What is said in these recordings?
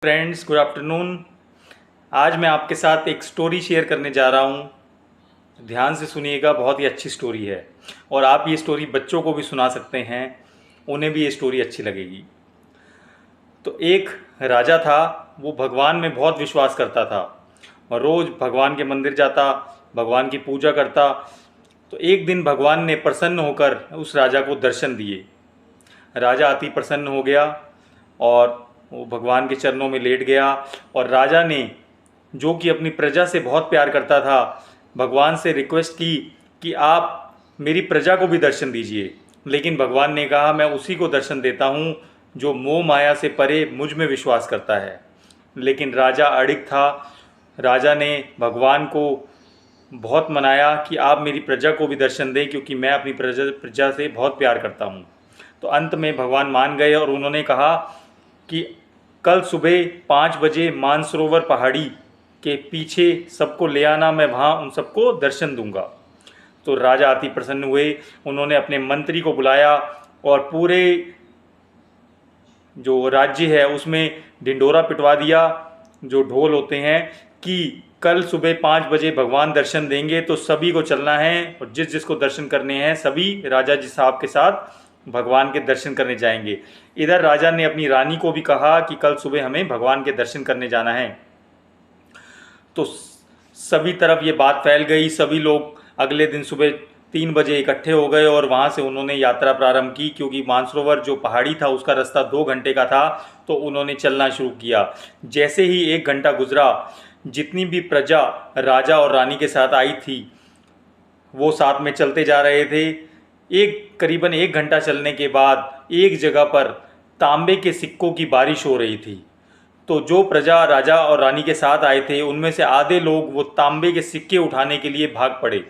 Friends, good afternoon. आज मैं आपके साथ एक स्टोरी शेयर करने जा रहा हूँ। ध्यान से सुनिएगा, बहुत ही अच्छी स्टोरी है और आप ये स्टोरी बच्चों को भी सुना सकते हैं, उन्हें भी ये स्टोरी अच्छी लगेगी। तो एक राजा था, वो भगवान में बहुत विश्वास करता था और रोज़ भगवान के मंदिर जाता, भगवान की पूजा करता। तो एक दिन भगवान ने प्रसन्न होकर उस राजा को दर्शन दिए। राजा अति प्रसन्न हो गया और वो भगवान के चरणों में लेट गया। और राजा ने, जो कि अपनी प्रजा से बहुत प्यार करता था, भगवान से रिक्वेस्ट की कि आप मेरी प्रजा को भी दर्शन दीजिए। लेकिन भगवान ने कहा, मैं उसी को दर्शन देता हूँ जो मोह माया से परे मुझ में विश्वास करता है। लेकिन राजा अड़िग था। राजा ने भगवान को बहुत मनाया कि आप मेरी प्रजा को भी दर्शन दें, क्योंकि मैं अपनी प्रजा से बहुत प्यार करता हूँ। तो अंत में भगवान मान गए और उन्होंने कहा कि कल सुबह 5 बजे मानसरोवर पहाड़ी के पीछे सबको ले आना, मैं वहाँ उन सबको दर्शन दूंगा। तो राजा अति प्रसन्न हुए। उन्होंने अपने मंत्री को बुलाया और पूरे जो राज्य है उसमें ढिंडोरा पिटवा दिया, जो ढोल होते हैं, कि कल सुबह 5 बजे भगवान दर्शन देंगे, तो सभी को चलना है और जिस जिसको दर्शन करने हैं सभी राजा जी साहब के साथ भगवान के दर्शन करने जाएंगे। इधर राजा ने अपनी रानी को भी कहा कि कल सुबह हमें भगवान के दर्शन करने जाना है। तो सभी तरफ ये बात फैल गई। सभी लोग अगले दिन सुबह 3 बजे इकट्ठे हो गए और वहाँ से उन्होंने यात्रा प्रारंभ की, क्योंकि मानसरोवर जो पहाड़ी था उसका रास्ता 2 घंटे का था। तो उन्होंने चलना शुरू किया। जैसे ही 1 घंटा गुजरा, जितनी भी प्रजा राजा और रानी के साथ आई थी वो साथ में चलते जा रहे थे। करीबन 1 घंटा चलने के बाद एक जगह पर तांबे के सिक्कों की बारिश हो रही थी। तो जो प्रजा राजा और रानी के साथ आए थे उनमें से आधे लोग वो तांबे के सिक्के उठाने के लिए भाग पड़े।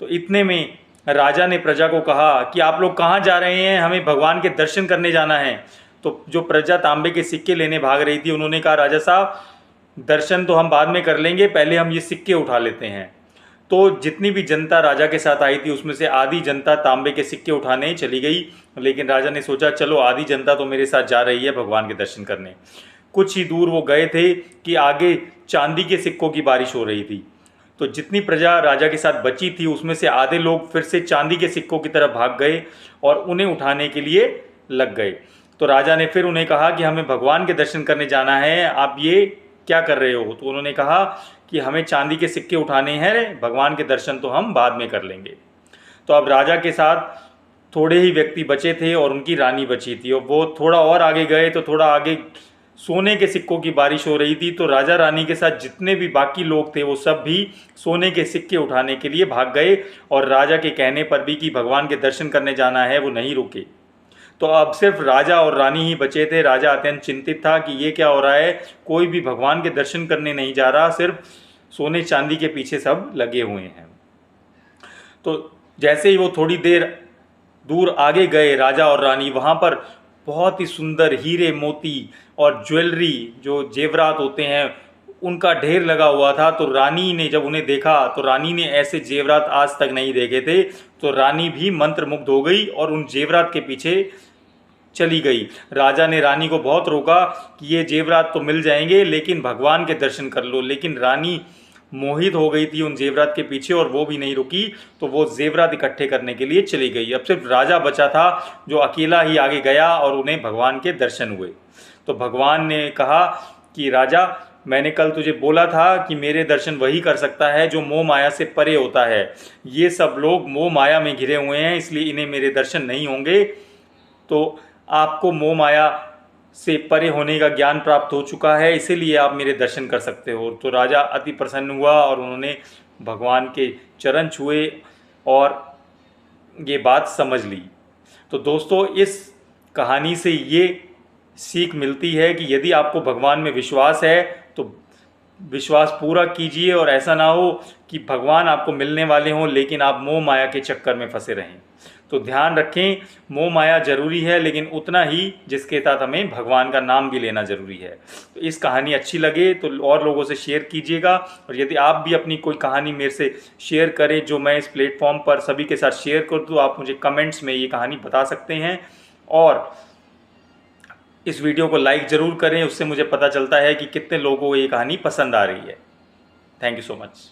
तो इतने में राजा ने प्रजा को कहा कि आप लोग कहाँ जा रहे हैं, हमें भगवान के दर्शन करने जाना है। तो जो प्रजा तांबे के सिक्के लेने भाग रही थी उन्होंने कहा, राजा साहब दर्शन तो हम बाद में कर लेंगे, पहले हम ये सिक्के उठा लेते हैं। तो जितनी भी जनता राजा के साथ आई थी उसमें से आधी जनता तांबे के सिक्के उठाने चली गई। लेकिन राजा ने सोचा, चलो आधी जनता तो मेरे साथ जा रही है भगवान के दर्शन करने। कुछ ही दूर वो गए थे कि आगे चांदी के सिक्कों की बारिश हो रही थी। तो जितनी प्रजा राजा के साथ बची थी उसमें से आधे लोग फिर से चांदी के सिक्कों की तरफ भाग गए और उन्हें उठाने के लिए लग गए। तो राजा ने फिर उन्हें कहा कि हमें भगवान के दर्शन करने जाना है, आप ये क्या कर रहे हो। तो उन्होंने कहा कि हमें चांदी के सिक्के उठाने हैं, भगवान के दर्शन तो हम बाद में कर लेंगे। तो अब राजा के साथ थोड़े ही व्यक्ति बचे थे और उनकी रानी बची थी, और वो थोड़ा और आगे गए तो थोड़ा आगे सोने के सिक्कों की बारिश हो रही थी। तो राजा रानी के साथ जितने भी बाकी लोग थे वो सब भी सोने के सिक्के उठाने के लिए भाग गए, और राजा के कहने पर भी कि भगवान के दर्शन करने जाना है वो नहीं रुके। तो अब सिर्फ राजा और रानी ही बचे थे। राजा अत्यंत चिंतित था कि ये क्या हो रहा है, कोई भी भगवान के दर्शन करने नहीं जा रहा, सिर्फ सोने चांदी के पीछे सब लगे हुए हैं। तो जैसे ही वो थोड़ी देर दूर आगे गए राजा और रानी, वहाँ पर बहुत ही सुंदर हीरे मोती और ज्वेलरी, जो जेवरात होते हैं, उनका ढेर लगा हुआ था। तो रानी ने जब उन्हें देखा तो रानी ने ऐसे जेवरात आज तक नहीं देखे थे। तो रानी भी मंत्रमुग्ध हो गई और उन जेवरात के पीछे चली गई। राजा ने रानी को बहुत रोका कि ये जेवरात तो मिल जाएंगे लेकिन भगवान के दर्शन कर लो, लेकिन रानी मोहित हो गई थी उन जेवरात के पीछे और वो भी नहीं रुकी। तो वो जेवरात इकट्ठे करने के लिए चली गई। अब सिर्फ राजा बचा था जो अकेला ही आगे गया और उन्हें भगवान के दर्शन हुए। तो भगवान ने कहा कि राजा, मैंने कल तुझे बोला था कि मेरे दर्शन वही कर सकता है जो मोह माया से परे होता है। ये सब लोग मोह माया में घिरे हुए हैं, इसलिए इन्हें मेरे दर्शन नहीं होंगे। तो आपको मोह माया से परे होने का ज्ञान प्राप्त हो चुका है, इसीलिए आप मेरे दर्शन कर सकते हो। तो राजा अति प्रसन्न हुआ और उन्होंने भगवान के चरण छुए और ये बात समझ ली। तो दोस्तों, इस कहानी से ये सीख मिलती है कि यदि आपको भगवान में विश्वास है तो विश्वास पूरा कीजिए, और ऐसा ना हो कि भगवान आपको मिलने वाले हों लेकिन आप मोह माया के चक्कर में फंसे रहें। तो ध्यान रखें, मोह माया जरूरी है लेकिन उतना ही जिसके साथ हमें भगवान का नाम भी लेना जरूरी है। तो इस कहानी अच्छी लगे तो और लोगों से शेयर कीजिएगा, और यदि आप भी अपनी कोई कहानी मेरे से शेयर करें जो मैं इस प्लेटफॉर्म पर सभी के साथ शेयर कर दूँ, आप मुझे कमेंट्स में ये कहानी बता सकते हैं। और इस वीडियो को लाइक ज़रूर करें, उससे मुझे पता चलता है कि कितने लोगों को ये कहानी पसंद आ रही है। Thank you so much.